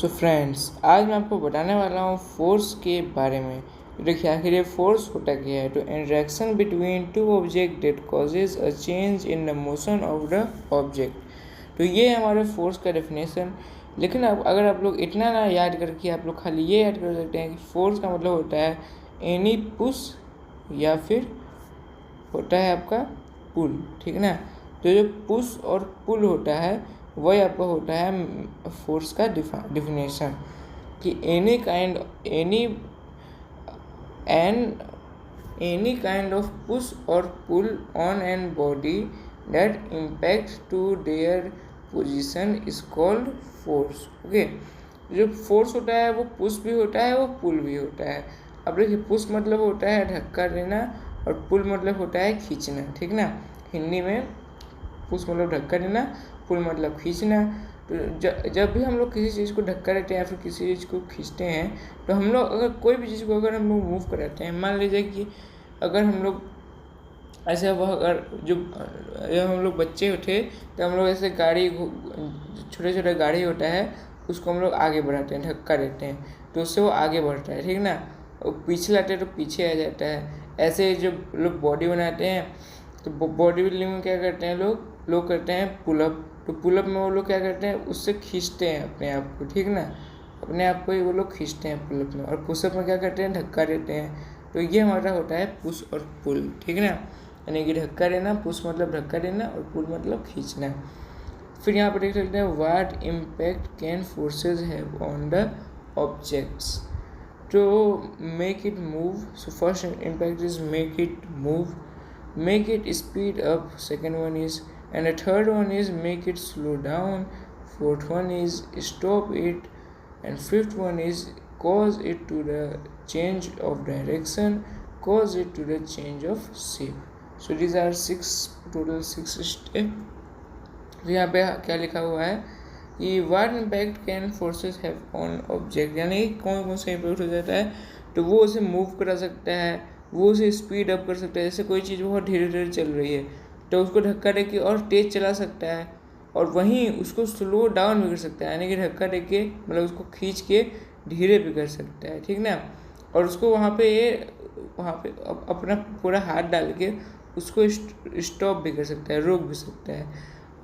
So friends, आज मैं आपको बताने वाला हूँ फोर्स के बारे में। देखिए आखिर ये फोर्स होता क्या है। तो interaction between two object that causes a change in the motion of the object. तो ये है हमारे फोर्स का डेफिनेशन। लेकिन अब अगर आप लोग इतना ना याद करके आप लोग खाली ये याद कर सकते हैं कि फोर्स का मतलब होता है एनी पुश या फिर होता है आपका पुल, ठीक ना। तो जो पुश और पुल होता है वही आपका होता है फोर्स का डिफिनेशन कि एनी काइंड ऑफ पुश और pull on an body that impact to their position is called force. Okay, जो फोर्स होता है वो पुश भी होता है, वो पुल भी होता है। अब देखिए, पुश मतलब होता है धक्का देना और पुल मतलब होता है खींचना, ठीक ना। हिंदी में पुश मतलब धक्का देना, पुल मतलब खींचना। तो जब भी हम लोग किसी चीज़ को धक्का देते हैं या फिर किसी चीज़ को खींचते हैं, तो हम लोग अगर कोई भी चीज़ को अगर हम लोग मूव कराते हैं, मान लीजिए कि अगर हम लोग ऐसे अगर जब हम लोग बच्चे थे तो हम लोग ऐसे गाड़ी, छोटे छोटे गाड़ी होता है, उसको हम लोग आगे बढ़ाते हैं, धक्का देते हैं तो उससे वो आगे बढ़ता है, ठीक ना। और पीछे लाते हैं तो पीछे आ जाता है। ऐसे जब लोग बॉडी बनाते हैं तो बॉडी बिल्डिंग में क्या करते हैं लोग करते हैं पुलअप। तो पुलअप में वो लोग क्या करते हैं, उससे खींचते हैं अपने आप को, ठीक ना। अपने आप को ही वो लोग खींचते हैं पुलअप में। और पुशअप में क्या करते हैं, धक्का देते हैं। तो ये हमारा होता है पुश और पुल, ठीक ना। यानी कि धक्का देना, पुश मतलब धक्का देना और पुल मतलब खींचना। फिर यहाँ पर देख सकते हैं what impact can forces have on the objects to make it move. So first impact is make it move, make it speed up, second one is, and the third one is make it slow down, fourth one is stop it, and fifth one is cause it to the change of direction, cause it to the change of shape. So these are total six steps. यहाँ पे क्या लिखा हुआ है कि what impact can forces have on object, यानी कौन कौन सा इम्पैक्ट हो जाता है। तो वो उसे मूव करा सकता है, वो उसे स्पीड अप कर सकता है। जैसे कोई चीज़ बहुत धीरे धीरे चल रही है तो उसको धक्का दे के और तेज़ चला सकता है, और वहीं उसको स्लो डाउन भी कर सकता है, यानी कि धक्का दे के मतलब उसको खींच के धीरे भी कर सकता है, ठीक ना। और उसको वहाँ पे अपना पूरा हाथ डाल के उसको स्टॉप भी कर सकता है, रोक भी सकता है,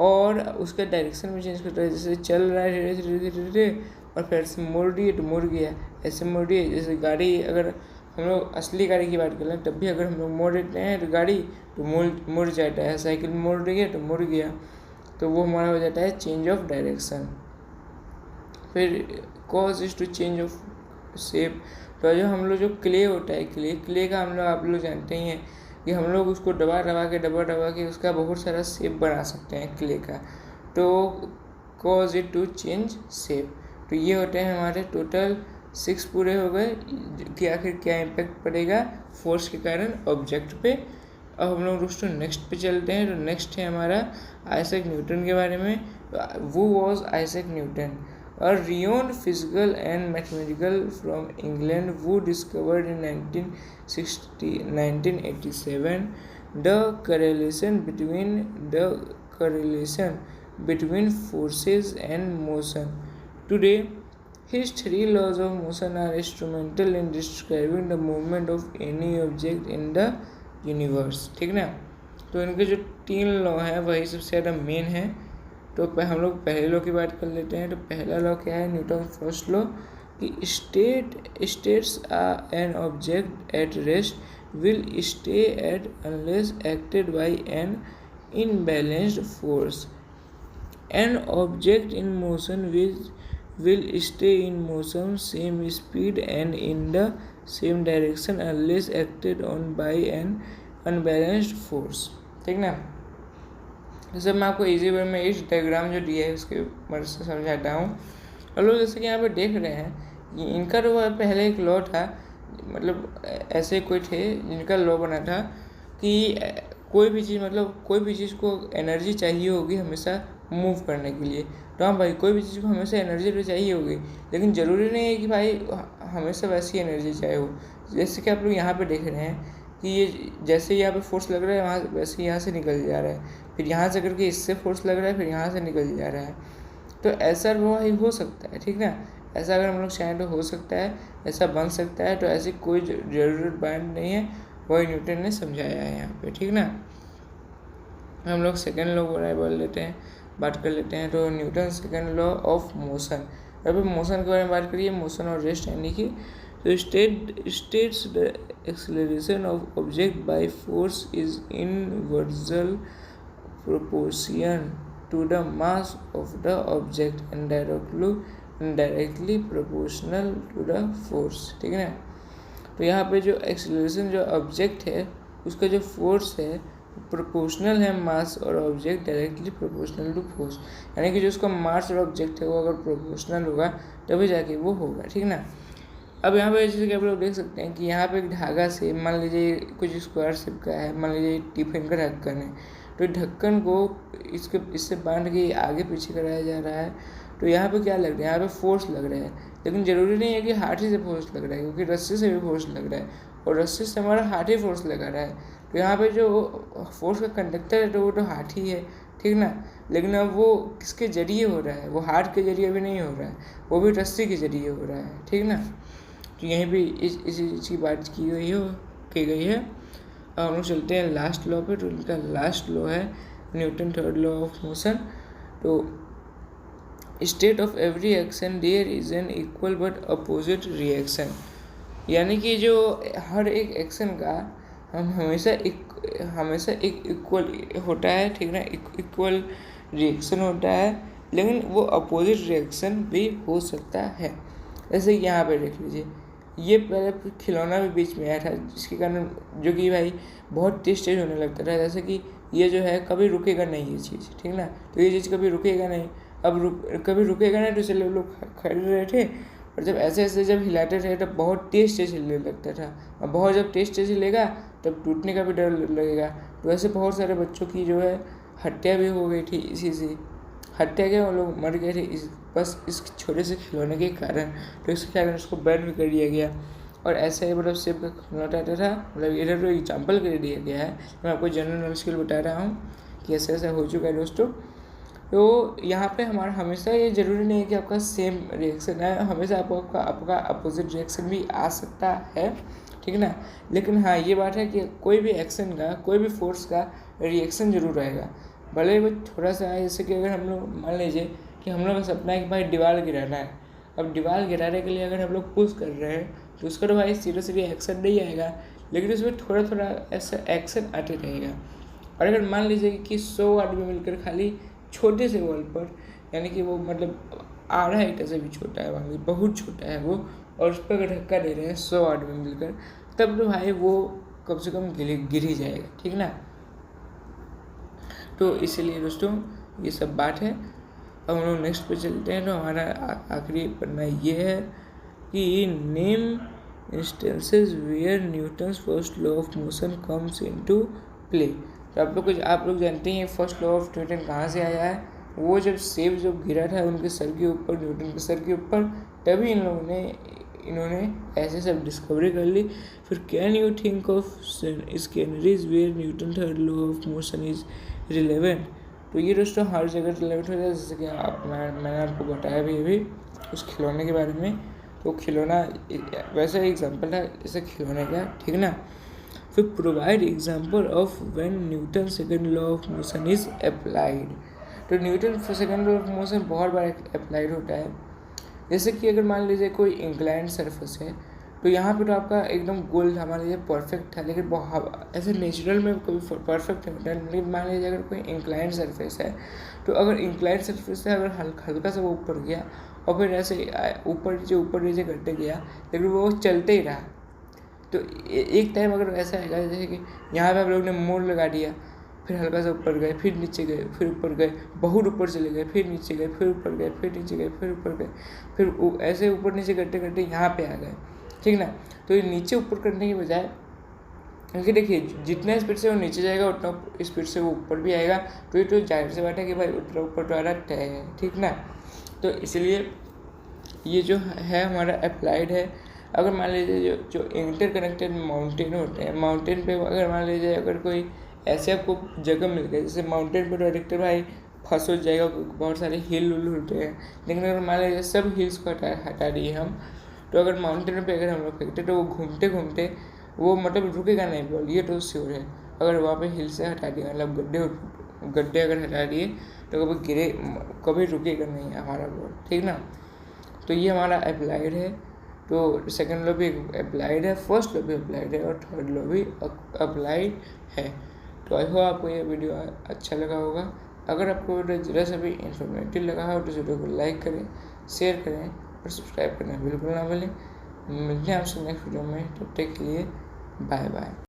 और उसका डायरेक्शन भी चेंज करता है। जैसे चल रहा है धीरे धीरे धीरे धीरे और फिर ऐसे मुड़ दिए तो मुड़ गया, ऐसे मुड़ दिए। जैसे गाड़ी, अगर हम लोग असली गाड़ी की बात कर लें तब भी अगर हम लोग मोड़ देते हैं तो गाड़ी तो मुड़ जाता है। साइकिल मोड़ रही है तो मुड़ गया, तो वो हमारा हो जाता है चेंज ऑफ डायरेक्शन। फिर cause is to change of shape. तो जो हम लोग जो क्ले होता है, क्ले का हम लोग आप लोग जानते ही हैं कि हम लोग उसको दबा दबा के उसका बहुत सारा शेप बना सकते हैं क्ले का। तो cause it to change shape. तो ये होते हैं हमारे टोटल 6 पूरे हो गए कि आखिर क्या इम्पैक्ट पड़ेगा फोर्स के कारण ऑब्जेक्ट पे। अब हम लोग दोस्तों नेक्स्ट पे चलते हैं। तो नेक्स्ट है हमारा आइजैक न्यूटन के बारे में। वो was Isaac Newton, a renowned physical and mathematical from England, वो discovered in 1987 the correlation between forces and motion. Today, his 3 laws of motion are instrumental in describing the movement of any object in the universe, ठीक ना। तो इनके जो 3 law हैं वही सबसे ज़्यादा मेन है। तो हम लोग पहले लॉ की बात कर लेते हैं। तो पहला लॉ क्या है, न्यूटन फर्स्ट लॉ, कि states an object at rest will stay at unless acted by an imbalanced force. An object in motion will stay in motion same speed and in the same direction unless acted on by an unbalanced force, ठीक ना। जैसे मैं आपको easy way में इस diagram जो दिया है उसके मदद से समझाता हूँ। और लोग जैसे कि यहाँ पे देख रहे हैं कि इनका जो पहले एक लॉ था, मतलब ऐसे कोई थे जिनका लॉ बना था कि कोई भी चीज़ को एनर्जी चाहिए होगी हमेशा मूव करने के लिए। तो हाँ भाई, कोई भी चीज़ को हमेशा एनर्जी तो चाहिए होगी, लेकिन ज़रूरी नहीं है कि भाई हमेशा वैसी एनर्जी चाहिए हो। जैसे कि आप लोग यहाँ पे देख रहे हैं कि ये जैसे यहाँ पे फोर्स लग रहा है वहाँ वैसे यहाँ से निकल जा रहा है, फिर यहाँ से करके इससे फोर्स लग रहा है, फिर यहाँ से निकल जा रहा है। तो ऐसा वही हो सकता है, ठीक ना। ऐसा अगर हम लोग चाहें तो हो सकता है, ऐसा बन सकता है, तो ऐसी कोई ज़रूरत बात नहीं है, वही न्यूटन ने समझाया है यहाँ पे, ठीक ना। हम लोग सेकेंड लॉ बात कर लेते हैं। तो Newton second law of motion, अब मोशन के बारे में बात करिए, मोशन और रेस्ट यानी कि तो states the acceleration of object by force is inversely proportional to the mass of the object and directly proportional to the force, ठीक है ना। तो यहाँ पे जो एक्सेलरेशन जो ऑब्जेक्ट है उसका जो फोर्स है प्रोपोर्शनल है मास और object directly proportional to force, यानी कि जो उसका मास और ऑब्जेक्ट है वो अगर प्रोपोर्शनल होगा तभी जाके वो होगा, ठीक ना। अब यहाँ पे जैसे कि आप लोग देख सकते हैं कि यहाँ पे एक धागा से मान लीजिए कुछ स्क्वायर शेप का है, मान लीजिए टिफिन का ढक्कन है, तो ढक्कन को इससे बांध के आगे पीछे कराया जा रहा है। तो यहाँ पे क्या लग रहा है, यहाँ पे फोर्स लग रहा है, लेकिन ज़रूरी नहीं है कि हाथी से फोर्स लग रहा है, क्योंकि रस्सी से भी फोर्स लग रहा है और रस्सी से हमारा हाथी फोर्स लगा रहा है। तो यहाँ पे जो फोर्स का कंडक्टर है तो वो तो हाथी है, ठीक ना। लेकिन अब वो किसके जरिए हो रहा है, वो हाथ के जरिए भी नहीं हो रहा है, वो भी रस्सी के जरिए हो रहा है, ठीक ना। तो यहीं भी इसी चीज़ की बात की गई है। अब हम लोग चलते हैं लास्ट लॉ पे। तो उनका लास्ट लॉ है Newton third law of motion. तो state of every action there is an equal but opposite reaction, यानी कि जो हर एक एक्शन का हम हमेशा एक इक्वल होता है, ठीक ना, इक्वल रिएक्शन होता है, लेकिन वो अपोजिट रिएक्शन भी हो सकता है। जैसे यहाँ पे देख लीजिए, ये पहले खिलौना भी बीच में आया था जिसके कारण जो कि भाई बहुत तेज होने लगता था, जैसे कि ये जो है कभी रुकेगा नहीं ये चीज़, ठीक ना। तो ये चीज़ कभी रुकेगा नहीं, अब कभी रुकेगा नहीं, तो चलो लोग खरीद रहे थे और जब ऐसे जब हिलाते थे तब बहुत तेज हिलने लगता था, और बहुत जब तेज हिलेगा तब टूटने का भी डर लगेगा। तो ऐसे बहुत सारे बच्चों की जो है हत्या भी हो गई थी, इसी से हत्या के वो लोग मर गए थे बस इस छोटे से खिलौने के कारण। तो इसके कारण उसको बैन भी कर दिया गया। और ऐसे ही मतलब सेब का खिलौना आता था, मतलब इधर तो एग्जाम्पल कर दिया गया है, मैं आपको जनरल नॉलेज के लिए बता रहा हूँ कि ऐसा ऐसा हो चुका है दोस्तों। तो यहाँ पे हमारा हमेशा ये ज़रूरी नहीं है कि आपका सेम रिएक्शन है, हमेशा आपका अपोजिट रिएक्शन भी आ सकता है, ठीक ना। लेकिन हाँ ये बात है कि कोई भी एक्शन का, कोई भी फोर्स का रिएक्शन जरूर रहेगा, भले वो थोड़ा सा है। जैसे कि अगर हम लोग मान लीजिए कि हम लोग का सपना है कि भाई दीवार गिराना है, अब दीवार गिराने के लिए अगर हम लोग पुश कर रहे हैं तो उसका तो भाई सीधे एक्शन नहीं आएगा, लेकिन उसमें थोड़ा ऐसा एक्शन आते रहेगा। और अगर मान लीजिए कि 100 आदमी मिलकर खाली छोटे से वॉल पर, यानी कि वो मतलब आधा ईटा से भी छोटा है, मान लीजिए बहुत छोटा है वो, और उस पर धक्का दे रहे हैं 100 आदमी मिलकर, तब तो भाई वो कम से कम गिर ही जाएगा, ठीक ना। तो इसीलिए दोस्तों ये सब बात है। अब हम लोग नेक्स्ट पे चलते हैं। तो हमारा आखिरी पन्ना ये है कि name instances where Newton's first law of motion comes into play. तो आप लोग जानते हैं फर्स्ट लॉ ऑफ न्यूटन कहाँ से आया है। वो जब सेब गिरा था उनके सर के ऊपर, न्यूटन के सर के ऊपर, तभी इन्होंने ऐसे सब डिस्कवरी कर ली। फिर can you think of scenarios where Newton third law of motion is relevant. तो ये दोस्तों हर जगह रिलेवेंट हो जाए, जैसे कि मैंने आपको बताया भी अभी उस खिलौने के बारे में। तो खिलौना वैसा एग्जांपल था जैसे खिलौने का, ठीक ना। फिर provide example of when Newton second law of motion is applied. तो Newton second law of motion बहुत बार अप्लाइड होता है। जैसे कि अगर मान लीजिए कोई इंक्लाइंड सरफेस है, तो यहाँ पे तो आपका एकदम गोल था, मान लीजिए परफेक्ट था, लेकिन ऐसे नेचुरल में कभी परफेक्ट नहीं होता है। लेकिन मान लीजिए अगर कोई इंक्लाइंड सरफेस है, तो अगर इंक्लाइंड सरफेस से अगर हल्का सा वो ऊपर गया और फिर ऐसे ऊपर नीचे करते गया, लेकिन वो चलते ही रहा, तो एक टाइम अगर ऐसा आएगा जैसे कि यहाँ पे आप लोग ने मोड़ लगा दिया, फिर हल्का सा ऊपर गए, फिर नीचे गए, फिर ऊपर गए, बहुत ऊपर चले गए, फिर नीचे गए, फिर ऊपर गए, फिर नीचे गए, फिर ऊपर गए, फिर ऐसे ऊपर नीचे करते करते यहाँ पे आ गए, ठीक ना। तो ये नीचे ऊपर करने की बजाय, क्योंकि देखिए जितना स्पीड से वो नीचे जाएगा उतना स्पीड से वो ऊपर भी आएगा, तो ये तो जाहिर सी बात है कि भाई उतना ऊपर तो आना तय है, ठीक ना। तो इसलिए ये जो है हमारा अप्लाइड है। अगर मान लीजिए जो इंटरकनेक्टेड माउंटेन होते हैं, माउंटेन पे अगर मान लीजिए अगर कोई ऐसे आपको जगह मिल गई, जैसे माउंटेन पर अधिकतर भाई फंस हो जाएगा, बहुत सारे हिल उल होते हैं। लेकिन अगर मान लीजिए सब हिल्स को हटा दिए हम, तो अगर माउंटेन पे अगर हम लोग फेंकते तो वो घूमते घूमते वो मतलब रुकेगा नहीं बॉल, ये तो श्योर है। अगर वहाँ पे हिल से हटा दिया, मतलब गड्ढे अगर हटा दिए तो कभी रुकेगा नहीं हमारा बॉल, ठीक ना। तो ये हमारा अप्लाइड है। तो सेकंड लॉ भी अप्लाइड है, फर्स्ट लॉ भी अप्लाइड है और थर्ड लॉ भी अप्लाइड है। तो आई होप आपको ये वीडियो अच्छा लगा होगा। अगर आपको वीडियो जरा सा भी इंफॉर्मेटिव लगा हो तो वीडियो को लाइक करें, शेयर करें और सब्सक्राइब करना बिल्कुल ना भूलें। मिलते हैं आपसे नेक्स्ट वीडियो में, तब तक के लिए बाय बाय।